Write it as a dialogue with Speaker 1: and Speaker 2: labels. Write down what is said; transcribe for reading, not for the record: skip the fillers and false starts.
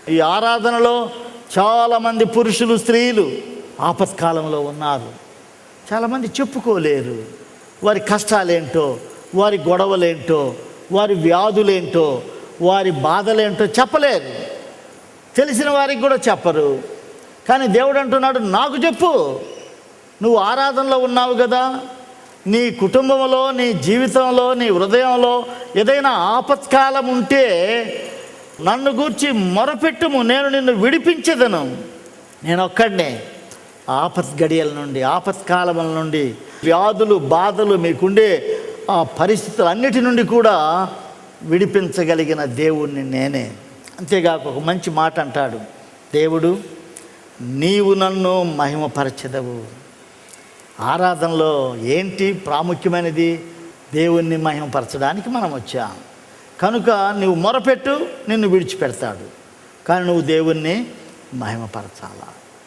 Speaker 1: ఈ ఆరాధనలో చాలామంది పురుషులు, స్త్రీలు ఆపత్కాలంలో ఉన్నారు. చాలామంది చెప్పుకోలేరు వారి కష్టాలేంటో, వారి గొడవలేంటో, వారి వ్యాధులేంటో, వారి బాధలేంటో చెప్పలేరు. తెలిసిన వారికి కూడా చెప్పరు. కానీ దేవుడు అంటున్నాడు, నాకు చెప్పు. నువ్వు ఆరాధనలో ఉన్నావు కదా, నీ కుటుంబంలో, నీ జీవితంలో, నీ హృదయంలో ఏదైనా ఆపత్కాలం ఉంటే నన్ను గూర్చి మొరపెట్టుము, నేను నిన్ను విడిపించేదను. నేను ఒక్కడినే ఆపత్ గడియల నుండి, ఆపత్కాలముల నుండి, వ్యాధులు, బాధలు, మీకుండే ఆ పరిస్థితులన్నిటి నుండి కూడా విడిపించగలిగిన దేవుణ్ణి నేనే. అంతేగాక ఒక మంచి మాట అంటాడు దేవుడు, నీవు నన్ను మహిమపరచెదవు. ఆరాధనలో ఏంటి ప్రాముఖ్యమైనది? దేవుణ్ణి మహిమపరచడానికి మనం వచ్చాం కనుక నువ్వు మొరపెట్టు, నిన్ను విడిచిపెడతాడు. కానీ నువ్వు దేవుణ్ణి మహిమపరచాలా.